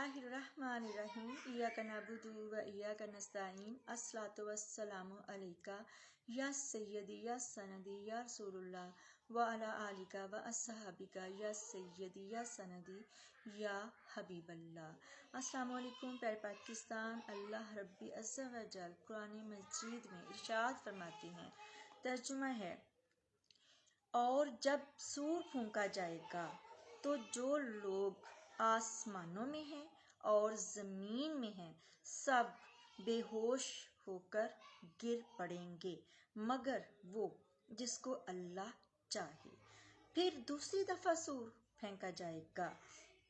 बिस्मिल्लाहिर्रहमानिर्रहीम इय्याका नअबुदु व इय्याका नस्तईन अस्सलातु वस्सलामु अलैका या सय्यदी या सनदी या रसूलुल्लाह व अला आलिका व अस्हाबिका या सय्यदी या सनदी या हबीबल्लाह। अस्सलामु अलैकुम प्यारे पाकिस्तान। अल्लाह रब्बी अज़्ज़ा व जल कुरान मजीद में इरशाद फरमाते हैं, तर्जुमा है, और जब सूर फूंका जाएगा तो जो लोग आसमानों में हैं और ज़मीन में हैं सब बेहोश होकर गिर पड़ेंगे मगर वो जिसको अल्लाह चाहे। फिर दूसरी दफ़ा सूर फेंका जाएगा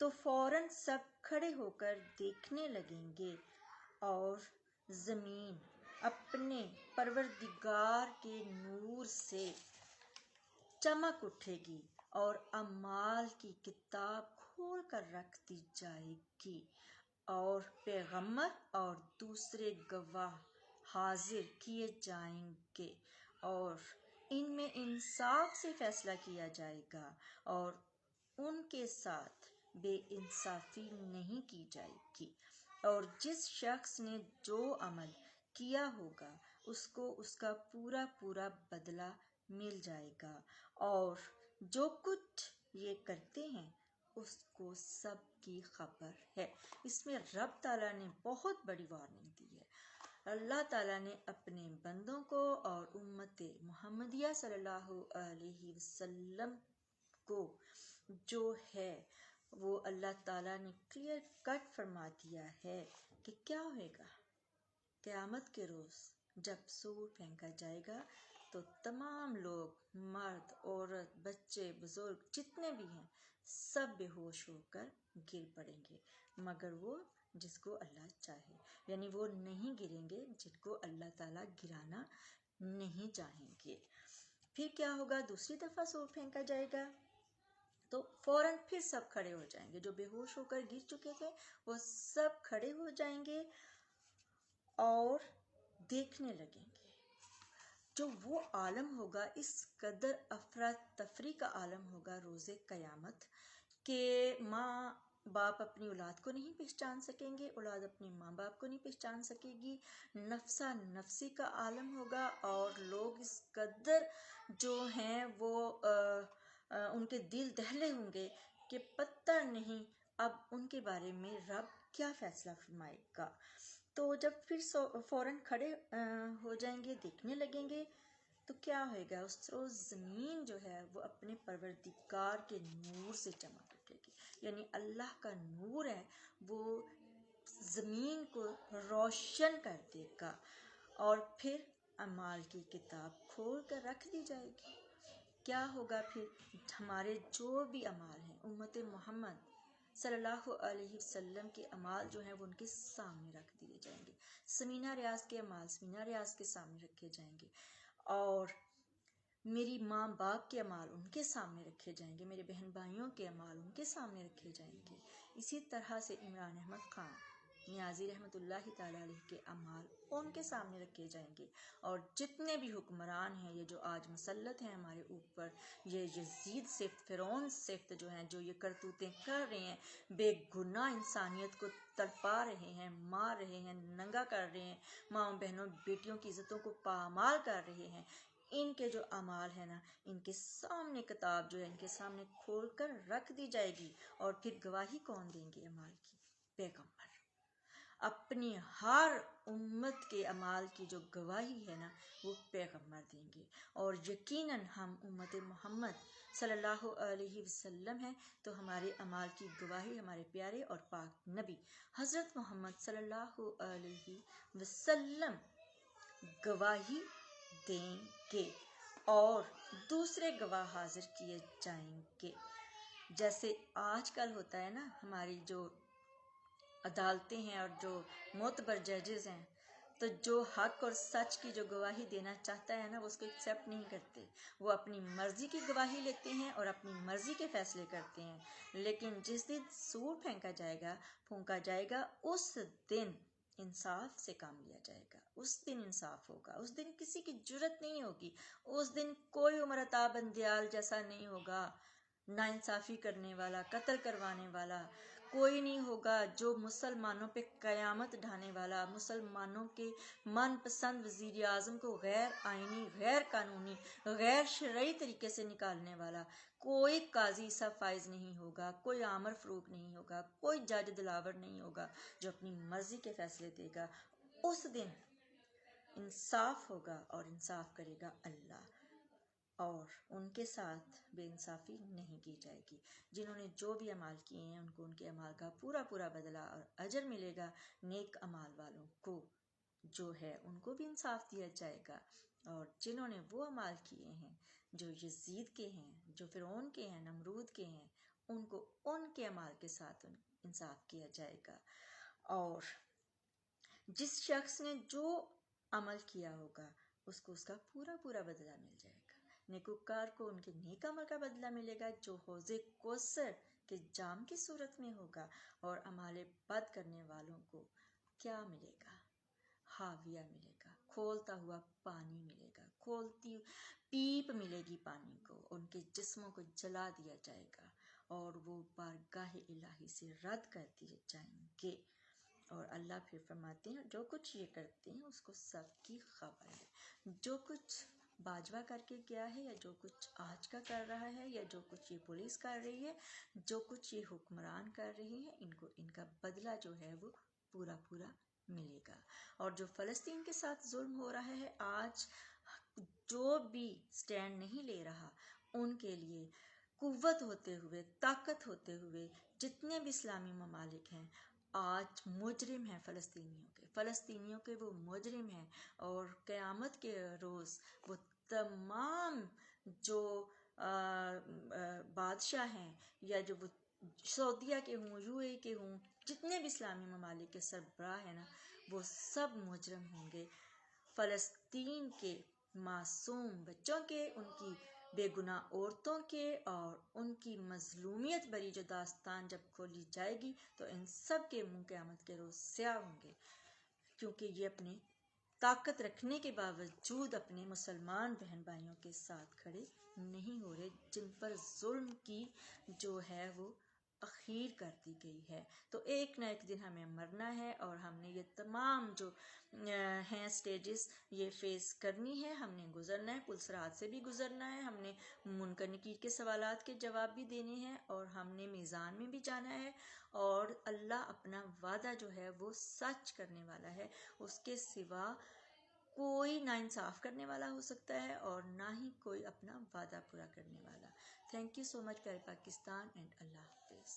तो फौरन सब खड़े होकर देखने लगेंगे और ज़मीन अपने परवरदिगार के नूर से चमक उठेगी और अमाल की किताब खोल कर रख दी जाएगी और पैगम्बर और दूसरे गवाह हाजिर किए जाएंगे और इनमें इंसाफ से फैसला किया जाएगा और उनके साथ बेइंसाफी नहीं की जाएगी। और जिस शख्स ने जो अमल किया होगा उसको उसका पूरा पूरा बदला मिल जाएगा और जो कुछ ये करते हैं उसको सब की खबर है। इसमें रब ताला ने बहुत बड़ी वार्निंग दी है। अल्लाह ताला ने अपने बंदों को और उम्मते मुहम्मदिया सल्लल्लाहु अलैहि वसल्लम को जो है वो अल्लाह ताला ने क्लियर कट फरमा दिया है कि क्या होगा। क़यामत के रोज़ जब सूर फेंका जाएगा तो तमाम लोग, मर्द, औरत, बच्चे, बुजुर्ग जितने भी हैं सब बेहोश होकर गिर पड़ेंगे मगर वो जिसको अल्लाह चाहे, यानी वो नहीं गिरेंगे जिनको अल्लाह ताला गिराना नहीं चाहेंगे। फिर क्या होगा, दूसरी दफ़ा सूर फेंका जाएगा तो फौरन फिर सब खड़े हो जाएंगे। जो बेहोश होकर गिर चुके थे वो सब खड़े हो जाएंगे और देखने लगेंगे। जो वो आलम होगा, इस कदर अफरा तफरी का आलम होगा रोज़े क़यामत के माँ बाप अपनी औलाद को नहीं पहचान सकेंगे, औलाद अपने माँ बाप को नहीं पहचान सकेगी। नफ्सा नफ्सी का आलम होगा और लोग इस कदर जो हैं वो उनके दिल दहले होंगे कि पता नहीं अब उनके बारे में रब क्या फ़ैसला फरमाएगा। तो जब फिर फौरन खड़े हो जाएंगे, देखने लगेंगे तो क्या होएगा, उस रोज़ ज़मीन जो है वो अपने परवरदिगार के नूर से चमक उठेगी। यानी अल्लाह का नूर है वो ज़मीन को रोशन कर देगा और फिर अमाल की किताब खोल कर रख दी जाएगी। क्या होगा फिर, हमारे जो भी अमाल हैं उम्मत मोहम्मद सल्लल्लाहु अलैहि वसल्लम के अमाल जो हैं वो उनके सामने रख दिए जाएंगे। समीना रियाज के अमाल समीना रियाज के सामने रखे जाएंगे और मेरी माँ बाप के अमाल उनके सामने रखे जाएंगे, मेरे बहन भाइयों के अमाल उनके सामने रखे जाएंगे। इसी तरह से इमरान अहमद खान नियाज़ी रहमतुल्लाहि ताला अलैह के अमाल उनके सामने रखे जाएंगे और जितने भी हुक्मरान हैं ये जो आज मुसल्लत हैं हमारे ऊपर, ये यजीद सिफ्त, फ़िरौन सिफ्त जो हैं, जो ये करतूतें कर रहे हैं, बेगुनाह इंसानियत को तड़पा रहे हैं, मार रहे हैं, नंगा कर रहे हैं, माँ बहनों बेटियों की इज़्ज़तों को पामाल कर रहे हैं, इनके जो अमाल है ना, इनके सामने किताब जो है इनके सामने खोल कर रख दी जाएगी। और फिर गवाही कौन देंगे अमाल की? पैगम्बर अपनी हर उम्मत के अमाल की जो गवाही है ना वो पैगम्बर देंगे। और यकीनन हम उम्मत मोहम्मद सल्लल्लाहु अलैहि वसल्लम हैं तो हमारे अमाल की गवाही हमारे प्यारे और पाक नबी हज़रत मोहम्मद सल्लल्लाहु अलैहि वसल्लम गवाही देंगे और दूसरे गवाह हाजिर किए जाएंगे। जैसे आजकल होता है ना, हमारी जो अदालतें हैं और जो मोतबर जजेस हैं, तो जो हक और सच की जो गवाही देना चाहता है ना वो उसको एक्सेप्ट नहीं करते। वो अपनी मर्ज़ी की गवाही लेते हैं और अपनी मर्ज़ी के फ़ैसले करते हैं। लेकिन जिस दिन सूर फूंका जाएगा उस दिन इंसाफ से काम लिया जाएगा, उस दिन इंसाफ होगा, उस दिन किसी की जुर्रत नहीं होगी, उस दिन कोई उमर अता बंदयाल जैसा नहीं होगा नाइंसाफ़ी करने वाला, कत्ल करवाने वाला, کوئی نہیں ہوگا جو مسلمانوں پہ قیامت ڈھانے والا، مسلمانوں کے من پسند وزیر اعظم کو غیر آئینی، غیر قانونی، غیر شرعی طریقے سے نکالنے والا۔ کوئی قاضی سب فائز نہیں ہوگا، کوئی عامر فروق نہیں ہوگا، کوئی جج دلاور نہیں ہوگا جو اپنی مرضی کے فیصلے دے گا۔ اس دن انصاف ہوگا اور انصاف کرے گا اللہ، اور ان کے ساتھ بے انصافی نہیں کی جائے گی۔ جنہوں نے جو بھی اعمال کیے ہیں ان کو ان کے اعمال کا پورا پورا بدلہ اور اجر ملے گا۔ نیک اعمال والوں کو جو ہے ان کو بھی انصاف دیا جائے گا، اور جنہوں نے وہ اعمال کیے ہیں جو یزید کے ہیں، جو فرعون کے ہیں، نمرود کے ہیں، ان کو ان کے اعمال کے ساتھ انصاف کیا جائے گا۔ اور جس شخص نے جو عمل کیا ہوگا اس کو اس کا پورا پورا بدلہ مل جائے گا۔ نیکوکار کو ان کے نیک عمل کا بدلہ ملے گا جو حوض کوثر کے جام کی صورت میں ہوگا، اور اعمال بد کرنے والوں کو کیا ملے گا؟ حاویہ ملے گا، کھولتا ہوا پانی ملے گا، کھولتی پیپ ملے گی پانی کو، ان کے جسموں کو جلا دیا جائے گا اور وہ بارگاہ الہی سے رد کر دیے جائیں گے۔ اور اللہ پھر فرماتے ہیں جو کچھ یہ کرتے ہیں اس کو سب کی خبر ہے۔ جو کچھ باجوہ کر کے گیا ہے، یا جو کچھ آج کا کر رہا ہے، یا جو کچھ یہ پولیس کر رہی ہے، جو کچھ یہ حکمران کر رہی ہیں، ان کو ان کا بدلہ جو ہے وہ پورا پورا ملے گا۔ اور جو فلسطین کے ساتھ ظلم ہو رہا ہے آج، جو بھی سٹینڈ نہیں لے رہا، ان کے لیے قوت ہوتے ہوئے، طاقت ہوتے ہوئے جتنے بھی اسلامی ممالک ہیں آج مجرم ہیں فلسطینیوں کے وہ مجرم ہیں، اور قیامت کے روز وہ تمام جو بادشاہ ہیں، یا جو وہ سعودیہ کے ہوں، یو اے کے ہوں، جتنے بھی اسلامی ممالک کے سربراہ ہیں نا، وہ سب مجرم ہوں گے فلسطین کے معصوم بچوں کے، ان کی بے گناہ عورتوں کے، اور ان کی مظلومیت بری جو داستان جب کھولی جائے گی تو ان سب کے منہ قیامت کے روز سیاہ ہوں گے، کیونکہ یہ اپنے طاقت رکھنے کے باوجود اپنے مسلمان بہن بھائیوں کے ساتھ کھڑے نہیں ہو رہے، جن پر ظلم کی جو ہے وہ اخیر کر دی گئی ہے۔ تو ایک نہ ایک دن ہمیں مرنا ہے، اور ہم نے یہ تمام جو ہیں سٹیجز یہ فیس کرنی ہے، ہم نے گزرنا ہے، پلسرات سے بھی گزرنا ہے، ہم نے منکر نکیر کے سوالات کے جواب بھی دینے ہیں، اور ہم نے میزان میں بھی جانا ہے، اور اللہ اپنا وعدہ جو ہے وہ سچ کرنے والا ہے، اس کے سوا کوئی نا انصاف کرنے والا ہو سکتا ہے اور نہ ہی کوئی اپنا وعدہ پورا کرنے والا۔ تھینک یو سو مچ پیارے پاکستان، اینڈ اللہ حافظ۔